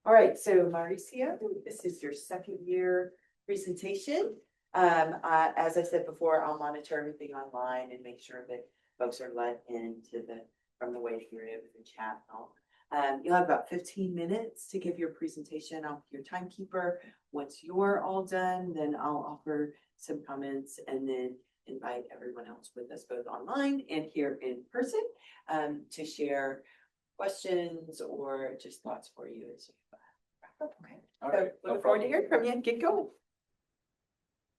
All right, so Mauricio, this is your second year presentation. As I said before, I'll monitor everything online and make sure that folks are let into from the waiting area with the chat and all. You'll have about 15 minutes to give your presentation. I'll be your timekeeper. Once you're all done, then I'll offer some comments and then invite everyone else with us both online and here in person to share questions or just thoughts for you as you wrap up. Okay. All So right, no look forward to problem. hearing from you. Get going.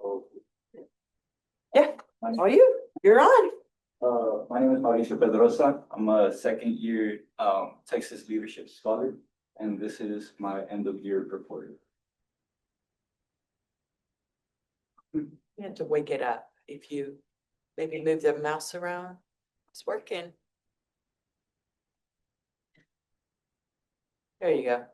Oh, Yeah, all you. You're on. my name is Mauricio Pedroza. I'm a second year Texas Leadership Scholar, and this is my end of year report. You have to wake it up. If you maybe move the mouse around, it's working. There you go.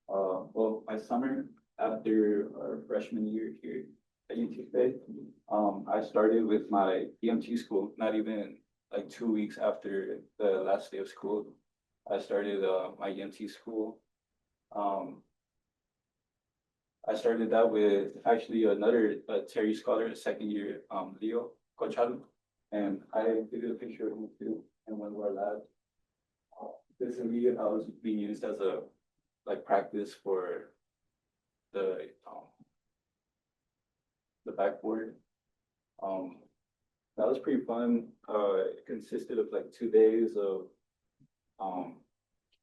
Well, my summer after our freshman year here at UTFA, I started with my EMT school, not even like 2 weeks after the last day of school. I started my EMT school. I started that with actually another Terry scholar, a second year, Leo Cochado, and I did a picture of him too in one of our labs. This immediate was being used as a practice for the backboard. That was pretty fun. It consisted of like 2 days of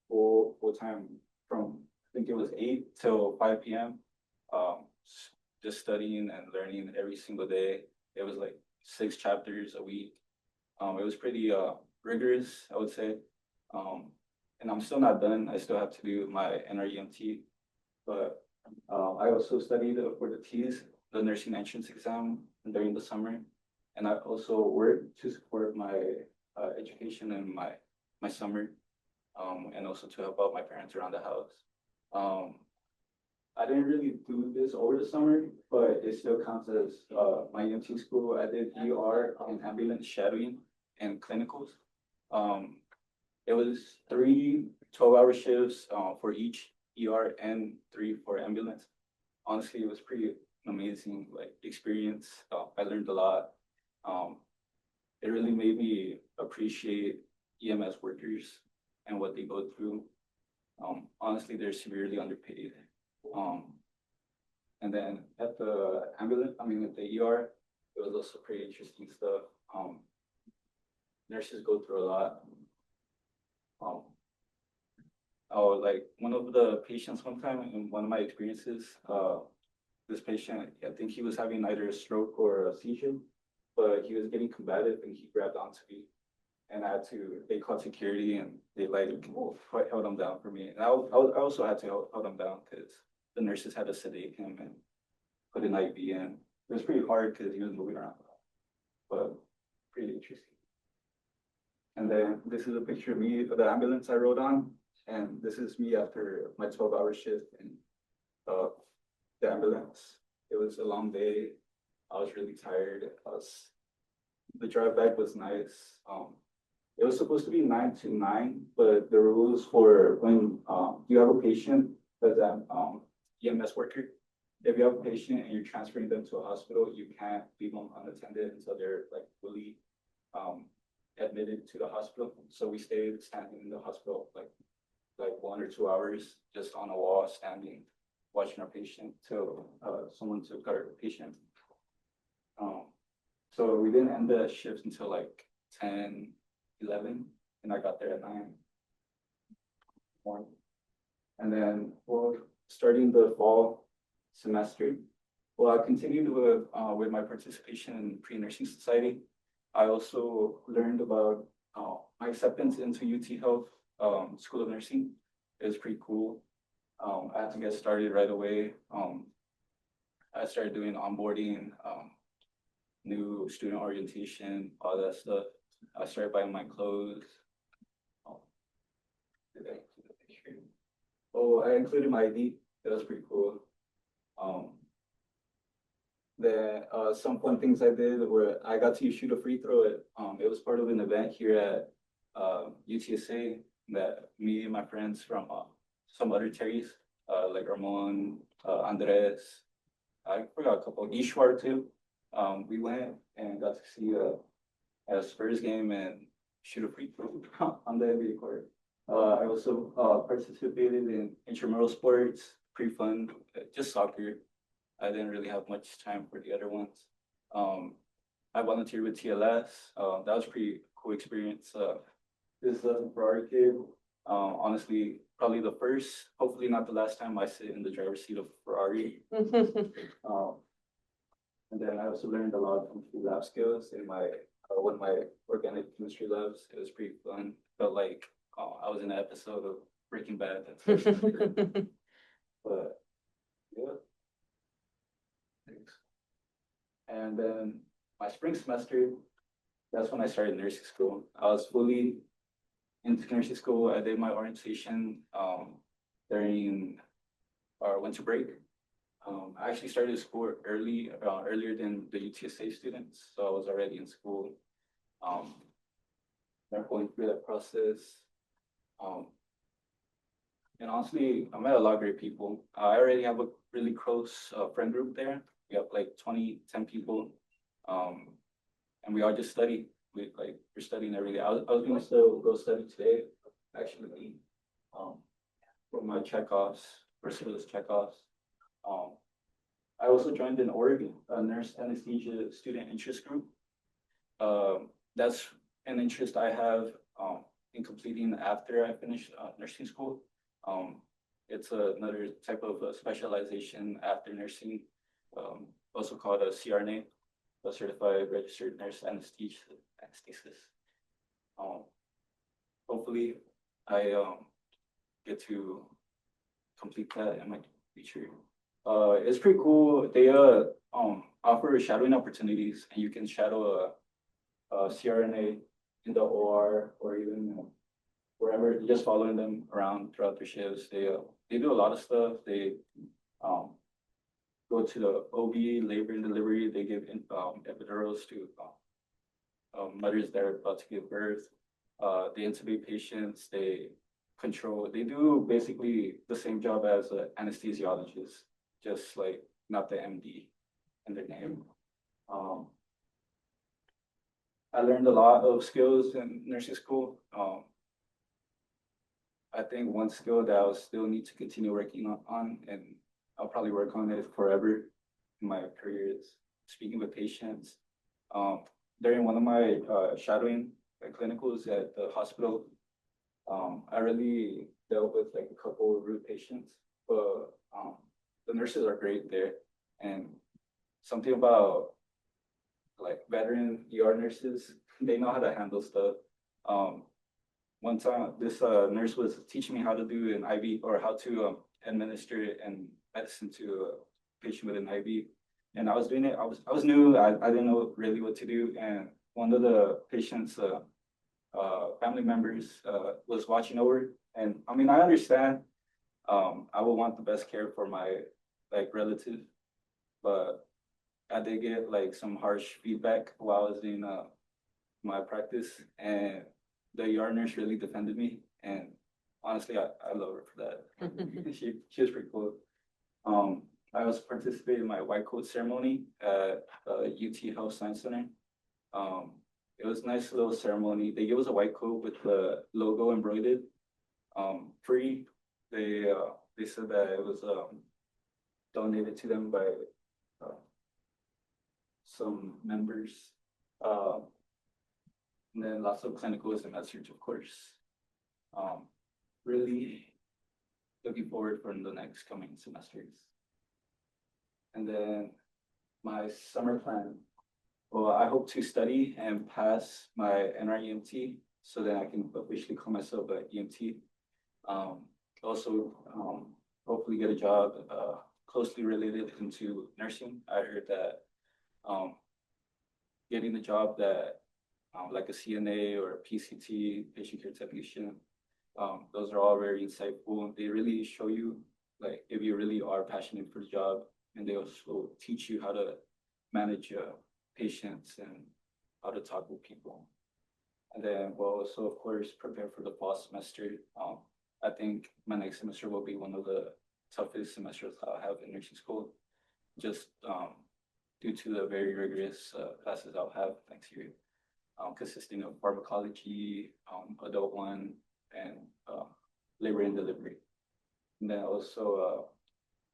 full time from I think it was 8 till 5 p.m. Just studying and learning every single day. It was like 6 chapters a week. It was pretty rigorous, I would say. And I'm still not done. I still have to do my NREMT, but I also studied for the TEAS, the nursing entrance exam during the summer. And I also worked to support my education in my summer, and also to help out my parents around the house. I didn't really do this over the summer, but it still counts as my EMT school. I did ER and ambulance shadowing and clinicals. It was 3 12-hour shifts for each ER and 3 for ambulance. Honestly, it was pretty amazing experience. I learned a lot. It really made me appreciate EMS workers and what they go through. Honestly, they're severely underpaid. And then at the ambulance, at the ER, it was also pretty interesting stuff. Nurses go through a lot. Like one of the patients one time in one of my experiences, this patient, I think he was having either a stroke or a seizure, but he was getting combative and he grabbed onto me. And they called security and they held him down for me. And I also had to hold him down because the nurses had to sedate him and put an IV in. It was pretty hard because he was moving around, but pretty interesting. And then this is a picture of me, of the ambulance I rode on. And this is me after my 12-hour shift in the ambulance. It was a long day. I was really tired. The drive back was nice. It was supposed to be 9 to 9, but the rules for when you have a patient that's an EMS worker, if you have a patient and you're transferring them to a hospital, you can't leave them unattended until they're fully admitted to the hospital. So we stayed standing in the hospital like 1 or 2 hours, just on a wall, standing, watching our patient till someone took our patient. So we didn't end the shift until 10, 11, and I got there at 9 morning. And then, starting the fall semester, I continued with my participation in pre-nursing society. I also learned about my acceptance into UT Health School of Nursing. It was pretty cool. I had to get started right away. I started doing onboarding, new student orientation, all that stuff. I started buying my clothes. I included my ID. That was pretty cool. Some fun things I did were I got to shoot a free throw. It was part of an event here at UTSA that me and my friends from some other Terrys, like Ramon, Andres. I forgot a couple, Ishwar too. We went and got to see a Spurs game and shoot a free throw on the NBA court. I also participated in intramural sports, pretty fun, just soccer. I didn't really have much time for the other ones. I volunteered with TLS. That was a pretty cool experience. This Ferrari kid, honestly, probably the first, hopefully not the last time I sit in the driver's seat of a Ferrari. And then I also learned a lot from lab skills in my one of my organic chemistry labs. It was pretty fun. Felt like I was in an episode of Breaking Bad. But yeah, thanks. And then my spring semester, that's when I started nursing school. I was fully into nursing school. I did my orientation during our winter break. I actually started school earlier than the UTSA students, so I was already in school. They're going through that process. And honestly, I met a lot of great people. I already have a really close friend group there. We have like 10 people. And we all just study. We're studying every day. I was gonna still go study today, actually, for my checkoffs, for skills checkoffs. I also joined in Oregon, a nurse anesthesia student interest group. That's an interest I have in completing after I finish nursing school. It's another type of specialization after nursing, also called a CRNA, a certified registered nurse anesthetist. Hopefully, I get to complete that in my future. It's pretty cool. They offer shadowing opportunities, and you can shadow a CRNA in the OR or even wherever. Just following them around throughout their shifts. They do a lot of stuff. They go to the OB, labor and delivery. They give epidurals to mothers that are about to give birth. They intubate patients. They do basically the same job as an anesthesiologist, just like not the MD in their name. I learned a lot of skills in nursing school. I think one skill that I'll still need to continue working on, and I'll probably work on it forever in my career, is speaking with patients. During one of my shadowing clinicals at the hospital, I really dealt with like a couple of rude patients, but the nurses are great there. And something about like veteran ER nurses, they know how to handle stuff. One time, this nurse was teaching me how to do an IV, or how to administer an medicine to a patient with an IV. And I was doing it. I was new. I didn't know really what to do. And one of the patient's family members was watching over. And I mean, I understand. I would want the best care for my relative, but I did get like some harsh feedback while I was in my practice, and the ER nurse really defended me. And honestly, I love her for that. She was pretty cool. I also participated in my white coat ceremony at UT Health Science Center. It was a nice little ceremony. They gave us a white coat with the logo embroidered, free. They said that it was donated to them by some members. And then lots of clinicals and research, of course. Really looking forward for the next coming semesters. And then my summer plan. Well, I hope to study and pass my NREMT so that I can officially call myself an EMT. Also, hopefully get a job closely related into nursing. I heard that getting a job that like a CNA or a PCT, patient care technician, those are all very insightful. They really show you like if you really are passionate for the job, and they also teach you how to manage patients and how to talk with people. And then we'll also, of course, prepare for the fall semester. I think my next semester will be one of the toughest semesters I'll have in nursing school, just due to the very rigorous classes I'll have next year, consisting of pharmacology, adult one, and labor and delivery. And then also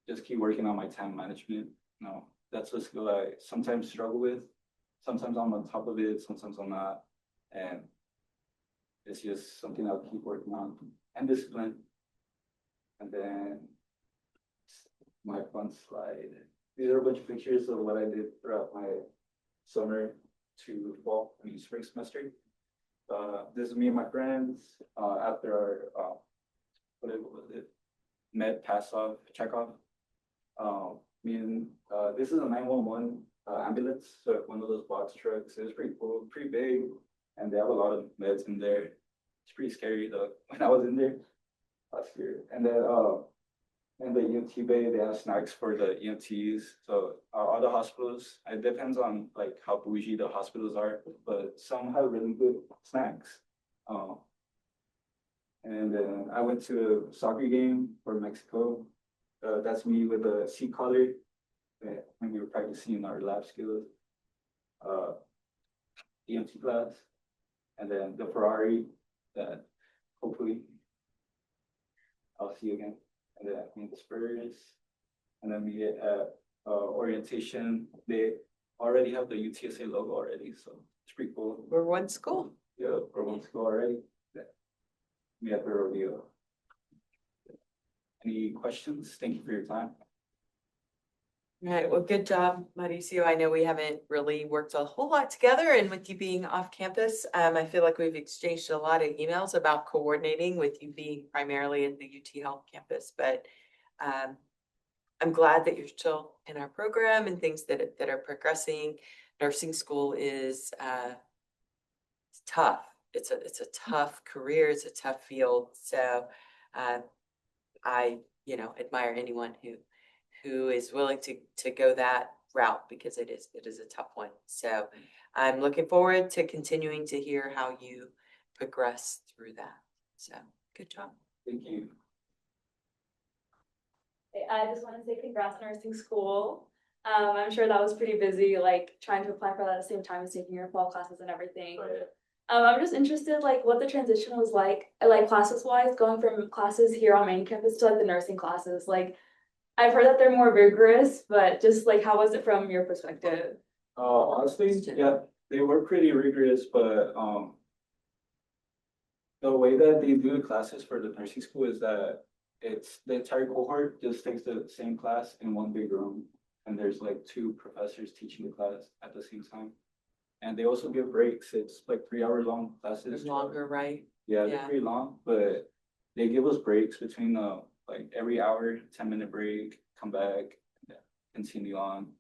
just keep working on my time management. You know, that's a skill I sometimes struggle with. Sometimes I'm on top of it, sometimes I'm not. And it's just something I'll keep working on, and discipline. And then my fun slide. These are a bunch of pictures of what I did throughout my summer to fall, spring semester. This is me and my friends after our what was it? Med pass off, check off. This is a 911 ambulance, so one of those box trucks. It's pretty cool, pretty big, and they have a lot of meds in there. It's pretty scary though when I was in there last year. And then in the EMT bay, they have snacks for the EMTs. So other hospitals, it depends on like how bougie the hospitals are, but some have really good snacks. And then I went to a soccer game for Mexico. That's me with a C collar when we were practicing our lab skills. EMT class, and then the Ferrari that hopefully I'll see you again. And then me and the Spurs, and then we at orientation. They already have the UTSA logo already, so it's pretty cool. We're one school. Yeah, we're one school already. We have the rodeo. Any questions? Thank you for your time. All right, well, good job, Mauricio. I know we haven't really worked a whole lot together, and with you being off campus, I feel like we've exchanged a lot of emails about coordinating with you being primarily in the UT Health campus, but I'm glad that you're still in our program and things that are progressing. Nursing school is it's tough. It's a tough career. It's a tough field. So I admire anyone who is willing to go that route, because it is a tough one. So I'm looking forward to continuing to hear how you progress through that. So good job. Thank you. I just want to say congrats on nursing school. I'm sure that was pretty busy, like trying to apply for that at the same time as taking your fall classes and everything. I'm just interested, like, what the transition was like classes wise, going from classes here on main campus to like the nursing classes. Like, I've heard that they're more rigorous, but just like, how was it from your perspective? Honestly, yeah, they were pretty rigorous, but the way that they do the classes for the nursing school is that it's the entire cohort just takes the same class in one big room, and there's like 2 professors teaching the class at the same time. And they also give breaks. It's like 3-hour long classes. It's longer, right? Yeah, they're pretty long, but they give us breaks between like every hour, 10-minute break, come back, continue on.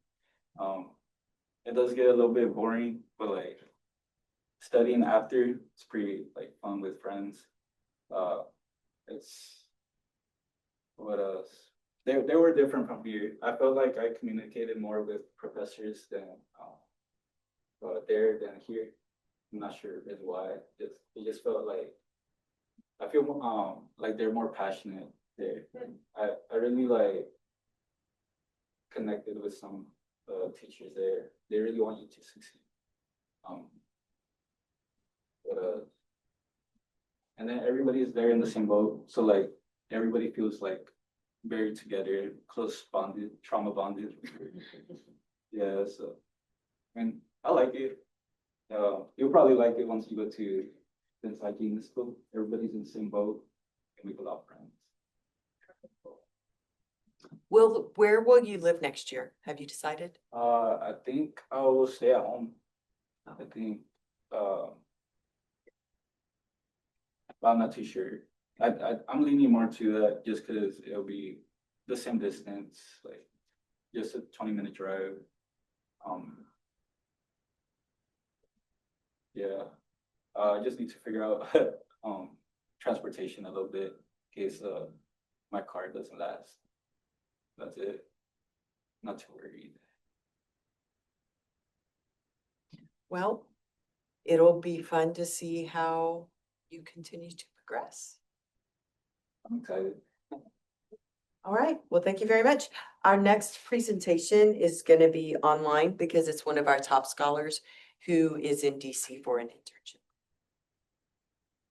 It does get a little bit boring, but like studying after, it's pretty like fun with friends. It's what else? They were different from here. I felt like I communicated more with professors than there than here. I'm not sure is why. It just felt like I feel like they're more passionate there. I really like connected with some teachers there. They really want you to succeed. And then everybody is there in the same boat, so like everybody feels like very together, close bonded, trauma bonded. Yeah, so and I like it. You'll probably like it once you go to the hygiene school. Everybody's in the same boat, and make a lot of friends. Where will you live next year? Have you decided? I think I will stay at home. I think, but I'm not too sure. I'm leaning more to that just because it'll be the same distance, like just a 20-minute drive. Yeah, I just need to figure out transportation a little bit in case my car doesn't last. That's it. Not too worried. Well, it'll be fun to see how you continue to progress. I'm excited. All right, well, thank you very much. Our next presentation is going to be online because it's one of our top scholars who is in DC for an internship.